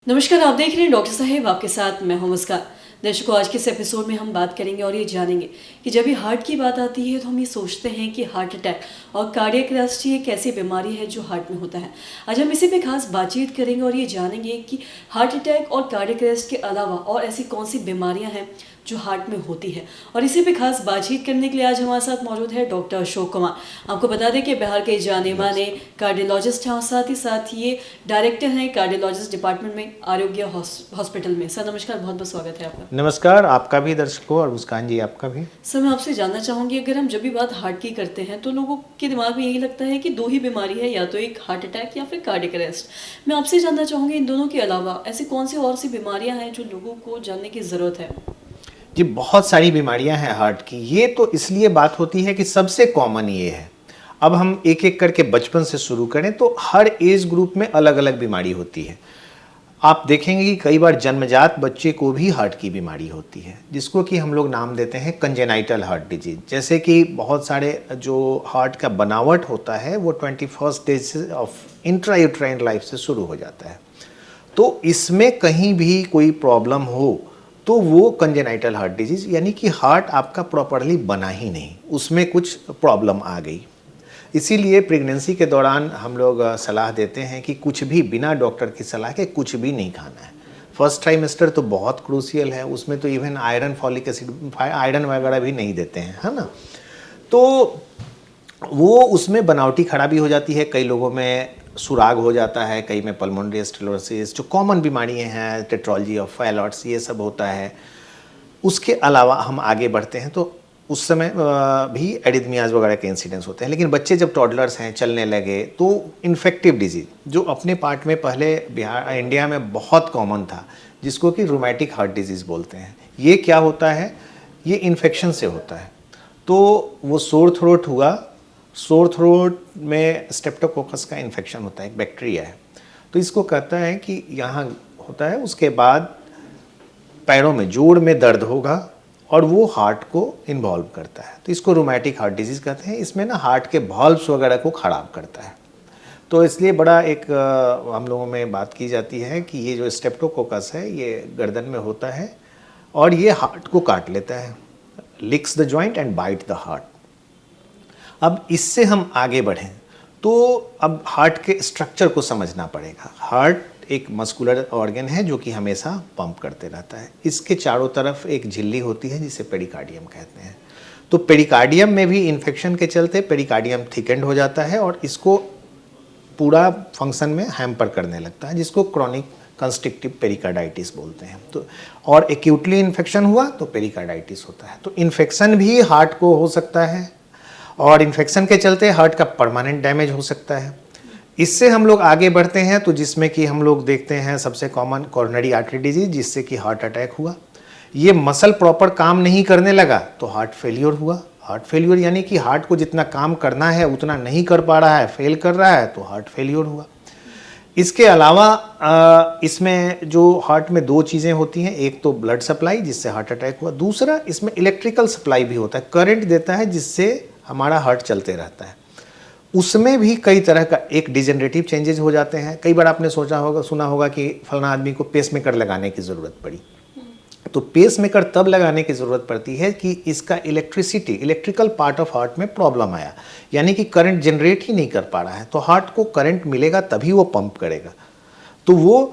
नमस्कार, आप देख रहे हैं डॉक्टर साहेब, आपके साथ मैं हूं मुस्कान। दर्शकों, आज के इस एपिसोड में हम बात करेंगे और ये जानेंगे कि जब भी हार्ट की बात आती है तो हम ये सोचते हैं कि हार्ट अटैक और कार्डियक अरेस्ट एक ऐसी बीमारी है जो हार्ट में होता है। आज हम इसी पे खास बातचीत करेंगे और ये जानेंगे कि हार्ट अटैक और कार्डियक अरेस्ट के अलावा और ऐसी कौन सी बीमारियां हैं जो हार्ट में होती है। और इसी पे खास बातचीत करने के लिए आज हमारे साथ मौजूद है डॉक्टर अशोक कुमार। आपको बता दें कि बिहार के जाने माने कार्डियोलॉजिस्ट हैं और साथ ही ये डायरेक्टर हैं कार्डियोलॉजिस्ट डिपार्टमेंट में आरोग्य हॉस्पिटल में। सर नमस्कार, बहुत बहुत स्वागत है आपका। नमस्कार, आपका भी दर्शकों और मुस्कान जी आपका भी। सर मैं आपसे जानना चाहूँगी, अगर हम जब भी बात हार्ट की करते हैं तो लोगों के दिमाग में यही लगता है कि दो ही बीमारी है, या तो एक हार्ट अटैक या फिर कार्डियक अरेस्ट। मैं आपसे जानना चाहूँगी इन दोनों के अलावा ऐसी कौन सी और सी बीमारियाँ हैं जो लोगों को जानने की ज़रूरत है। जी, बहुत सारी बीमारियां हैं हार्ट की। ये तो इसलिए बात होती है कि सबसे कॉमन ये है। अब हम एक एक करके बचपन से शुरू करें तो हर एज ग्रुप में अलग अलग बीमारी होती है। आप देखेंगे कि कई बार जन्मजात बच्चे को भी हार्ट की बीमारी होती है, जिसको कि हम लोग नाम देते हैं कंजेनाइटल हार्ट डिजीज। जैसे कि बहुत सारे जो हार्ट का बनावट होता है वो 21st days of intrauterine life से शुरू हो जाता है। तो इसमें कहीं भी कोई प्रॉब्लम हो तो वो कंजेनाइटल हार्ट डिजीज, यानी कि हार्ट आपका प्रॉपरली बना ही नहीं, उसमें कुछ प्रॉब्लम आ गई। इसीलिए प्रेगनेंसी के दौरान हम लोग सलाह देते हैं कि कुछ भी बिना डॉक्टर की सलाह के कुछ भी नहीं खाना है। फर्स्ट ट्राइमेस्टर तो बहुत क्रूशियल है, उसमें तो even iron, folic acid, iron वगैरह भी नहीं देते हैं, है ना। तो वो उसमें बनावटी खराबी हो जाती है, कई लोगों में सुराग हो जाता है, कई में पल्मोनरी स्टेनोसिस, जो कॉमन बीमारियां हैं, टेट्रोलॉजी ऑफ फैलॉट्स, ये सब होता है। उसके अलावा हम आगे बढ़ते हैं तो उस समय भी एरिथमियाज वगैरह के इंसिडेंट्स होते हैं। लेकिन बच्चे जब टॉडलर्स हैं, चलने लगे, तो इन्फेक्टिव डिजीज जो अपने पार्ट में पहले इंडिया में बहुत कॉमन था, जिसको कि रूमेटिक हार्ट डिजीज़ बोलते हैं। ये क्या होता है? ये इन्फेक्शन से होता है। तो वो सोर थ्रोट हुआ, सोर थ्रोट में स्ट्रेप्टोकोकस का इन्फेक्शन होता है, एक बैक्टीरिया है। तो इसको कहता है कि यहाँ होता है, उसके बाद पैरों में, जोड़ में दर्द होगा और वो हार्ट को इन्वॉल्व करता है। तो इसको रूमेटिक हार्ट डिजीज़ कहते हैं। इसमें ना हार्ट के वॉल्व्स वगैरह को ख़राब करता है। तो इसलिए बड़ा एक हम लोगों में बात की जाती है कि ये जो स्ट्रेप्टोकोकस है ये गर्दन में होता है और ये हार्ट को काट लेता है, licks the joint and bite the heart. अब इससे हम आगे बढ़ें तो अब हार्ट के स्ट्रक्चर को समझना पड़ेगा। हार्ट एक मस्कुलर ऑर्गन है जो कि हमेशा पंप करते रहता है। इसके चारों तरफ एक झिल्ली होती है जिसे पेरिकार्डियम कहते हैं। तो पेरिकार्डियम में भी इन्फेक्शन के चलते पेरिकार्डियम थिकेंड हो जाता है और इसको पूरा फंक्शन में हैम्पर करने लगता है, जिसको क्रॉनिक कंस्ट्रिक्टिव पेरिकार्डाइटिस बोलते हैं। तो और एक्यूटली इन्फेक्शन हुआ तो पेरिकार्डाइटिस होता है। तो इन्फेक्शन भी हार्ट को हो सकता है और इन्फेक्शन के चलते हार्ट का परमानेंट डैमेज हो सकता है। इससे हम लोग आगे बढ़ते हैं तो जिसमें कि हम लोग देखते हैं सबसे कॉमन कोरोनरी आर्टरी डिजीज, जिससे कि हार्ट अटैक हुआ। ये मसल प्रॉपर काम नहीं करने लगा तो हार्ट फेलियर हुआ। हार्ट फेलियर यानी कि हार्ट को जितना काम करना है उतना नहीं कर पा रहा है, फेल कर रहा है, तो हार्ट फेलियर हुआ। इसके अलावा इसमें जो हार्ट में दो चीज़ें होती हैं, एक तो ब्लड सप्लाई जिससे हार्ट अटैक हुआ, दूसरा इसमें इलेक्ट्रिकल सप्लाई भी होता है, करंट देता है जिससे हमारा हार्ट चलते रहता है। उसमें भी कई तरह का एक डिजेनरेटिव चेंजेस हो जाते हैं। कई बार आपने सुना होगा कि फलाना आदमी को पेसमेकर लगाने की ज़रूरत पड़ी। तो पेसमेकर तब लगाने की ज़रूरत पड़ती है कि इसका इलेक्ट्रिकल पार्ट ऑफ हार्ट में प्रॉब्लम आया, यानी कि करंट जनरेट ही नहीं कर पा रहा है। तो हार्ट को करंट मिलेगा तभी वो पंप करेगा। तो वो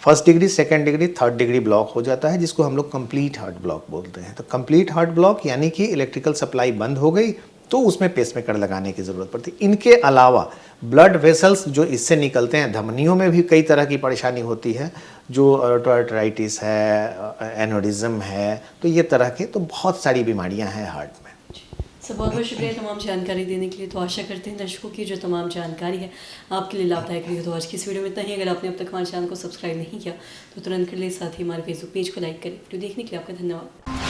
first degree, second degree, third degree block हो जाता है, जिसको हम लोग कंप्लीट हार्ट ब्लॉक बोलते हैं। तो कंप्लीट हार्ट ब्लॉक यानी कि इलेक्ट्रिकल सप्लाई बंद हो गई तो उसमें पेसमेकर लगाने की ज़रूरत पड़ती है। इनके अलावा ब्लड वेसल्स जो इससे निकलते हैं, धमनियों में भी कई तरह की परेशानी होती है, जो आर्थराइटिस है, एनोरिज्म है, तो ये तरह के तो बहुत सारी बीमारियां हैं हार्ट में। सर बहुत बहुत शुक्रिया तमाम जानकारी देने के लिए। तो आशा करते हैं दर्शकों की जो तमाम जानकारी है आपके लिए लाभदायक रही हो। तो आज की इस वीडियो में इतना ही। अगर आपने अब तक हमारे चैनल को सब्सक्राइब नहीं किया तो तुरंत कर ले, साथ ही हमारे फेसबुक पेज को लाइक करें। वीडियो देखने के लिए आपका धन्यवाद।